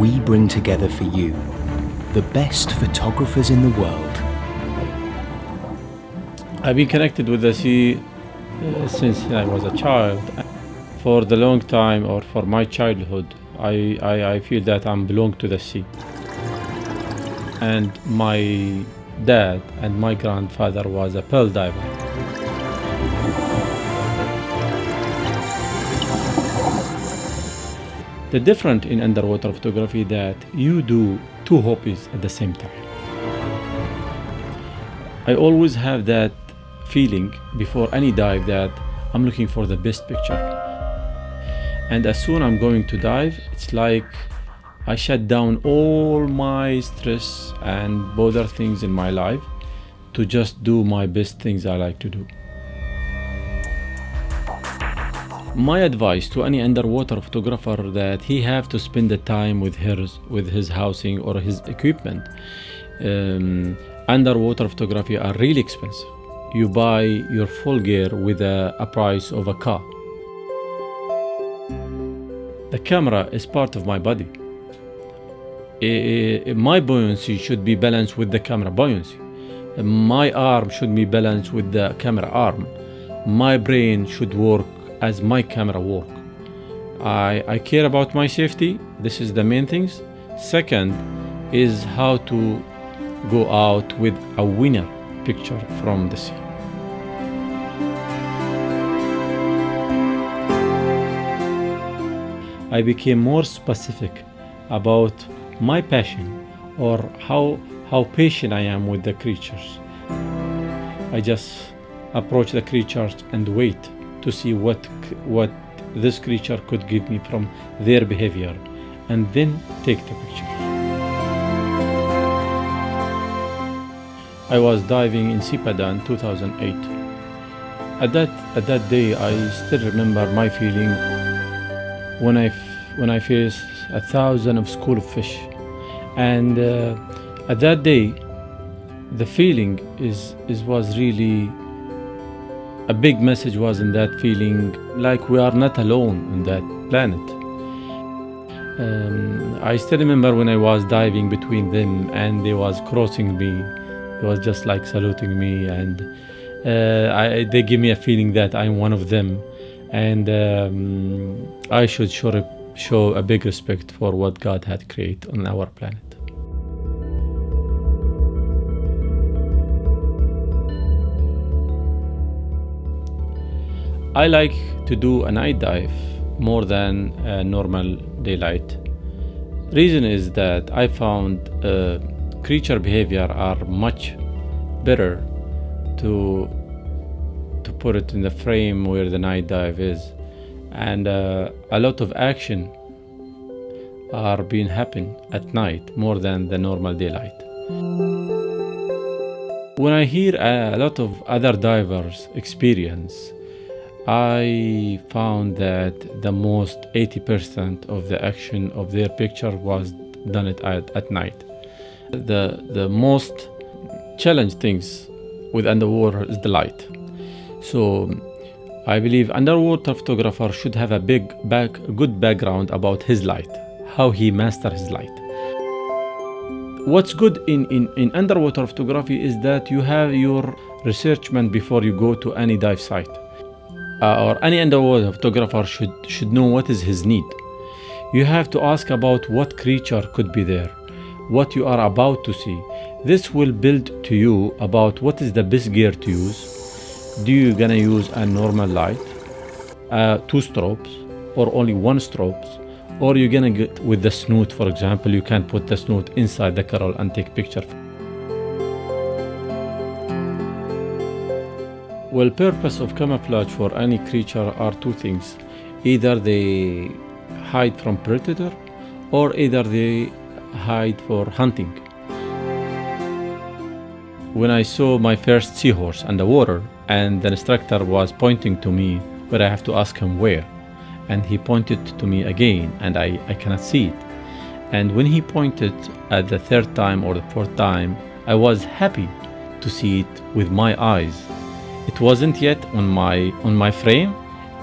we bring together for you the best photographers in the world. I've been connected with the sea since I was a child. For the long time, or for my childhood, I feel that I belong to the sea. And my dad and my grandfather was a pearl diver. The difference in underwater photography that you do two hobbies at the same time. I always have that feeling before any dive that I'm looking for the best picture. And as soon I'm going to dive, it's like I shut down all my stress and bother things in my life to just do my best things I like to do. My advice to any underwater photographer that he have to spend the time with his housing or his equipment. Underwater photography are really expensive. You buy your full gear with a price of a car. The camera is part of my body. My buoyancy should be balanced with the camera buoyancy. My arm should be balanced with the camera arm. My brain should work as my camera work. I care about my safety. This is the main things. Second is how to go out with a winner picture from the sea. I became more specific about my passion or how patient I am with the creatures. I just approach the creatures and wait to see what this creature could give me from their behavior, and then take the picture. I was diving in Sipada in 2008. At that day, I still remember my feeling when I faced 1,000 of school of fish, and at that day, the feeling was really. A big message was in that feeling, like we are not alone on that planet. I still remember when I was diving between them and they was crossing me. It was just like saluting me, and they give me a feeling that I'm one of them, and I should show a big respect for what God had created on our planet. I like to do a night dive more than a normal daylight. Reason is that I found creature behavior are much better to put it in the frame where the night dive is, and a lot of action are being happen at night more than the normal daylight. When I hear a lot of other divers experience, I found that the most 80% of the action of their picture was done at night. The most challenge things with underwater is the light. So I believe underwater photographer should have a good background about his light, how he masters his light. What's good in underwater photography is that you have your researchment before you go to any dive site. Or any underwater photographer should know what is his need. You have to ask about what creature could be there, what you are about to see. This will build to you about what is the best gear to use. Do you gonna use a normal light, 2 strobes, or only 1 strobe, or you're gonna get with the snoot, for example. You can put the snoot inside the coral and take picture. Well, purpose of camouflage for any creature are 2 things. Either they hide from predator, or either they hide for hunting. When I saw my first seahorse underwater, and the instructor was pointing to me, but I have to ask him where, and he pointed to me again, and I cannot see it. And when he pointed at the 3rd time or the 4th time, I was happy to see it with my eyes. It wasn't yet on my frame.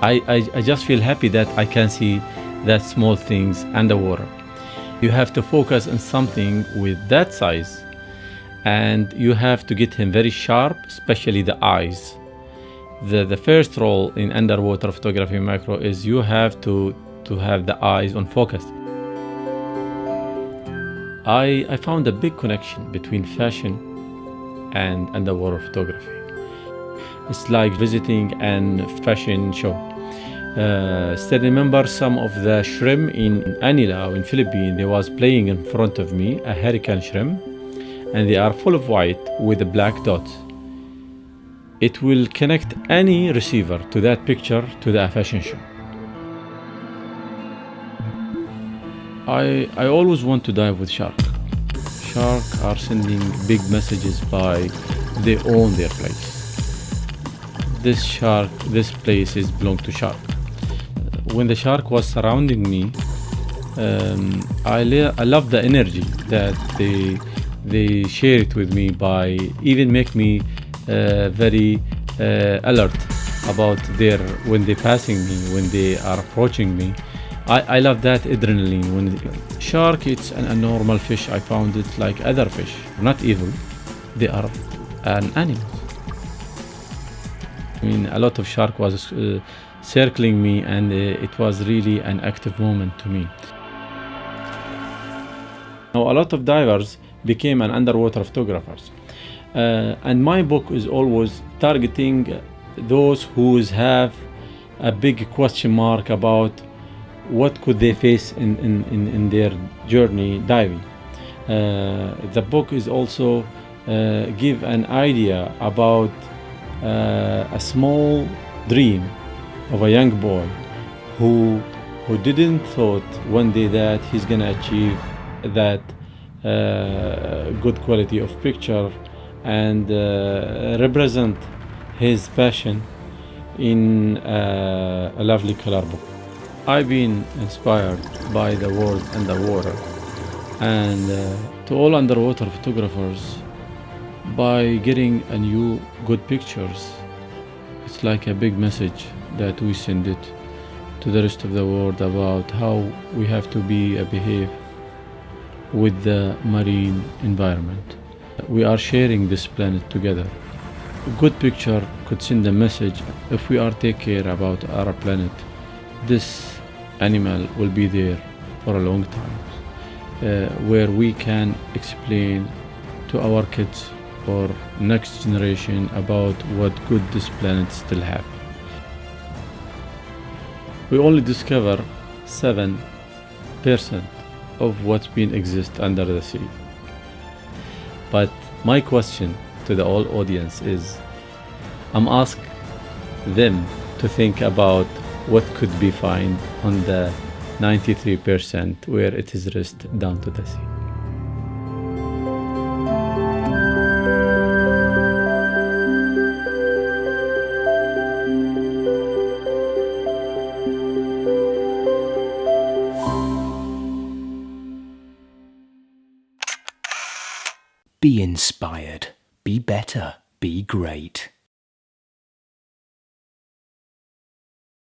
I just feel happy that I can see that small things underwater. You have to focus on something with that size, and you have to get him very sharp, especially the eyes. The first role in underwater photography macro is you have to have the eyes on focus. I found a big connection between fashion and underwater photography. It's like visiting a fashion show. Still remember some of the shrimp in Anila in Philippines. They was playing in front of me, a hurricane shrimp, and they are full of white with a black dot. It will connect any receiver to that picture to the fashion show. I always want to dive with shark. Shark are sending big messages by they own their place. This place is belong to shark. When the shark was surrounding me, I love the energy that they share it with me by even make me very alert about when they're passing me, when they are approaching me. I love that adrenaline. When shark, it's a normal fish. I found it like other fish, not evil. They are an animal. I mean, a lot of shark was circling me, and it was really an active moment to me. Now, a lot of divers became an underwater photographers, and my book is always targeting those who have a big question mark about what could they face in their journey diving. The book is also give an idea about a small dream of a young boy who didn't thought one day that he's gonna achieve that good quality of picture and represent his passion in a lovely color book. I've been inspired by the world underwater, and to all underwater photographers, by getting a new good pictures, it's like a big message that we send it to the rest of the world about how we have to behave with the marine environment. We are sharing this planet together. A good picture could send a message. If we are take care about our planet, this animal will be there for a long time, where we can explain to our kids or next generation about what good this planet still have. We only discover 7% of what's been exist under the sea. But my question to the whole audience is, I'm asking them to think about what could be found on the 93% where it is rest down to the sea. Be inspired. Be better. Be great.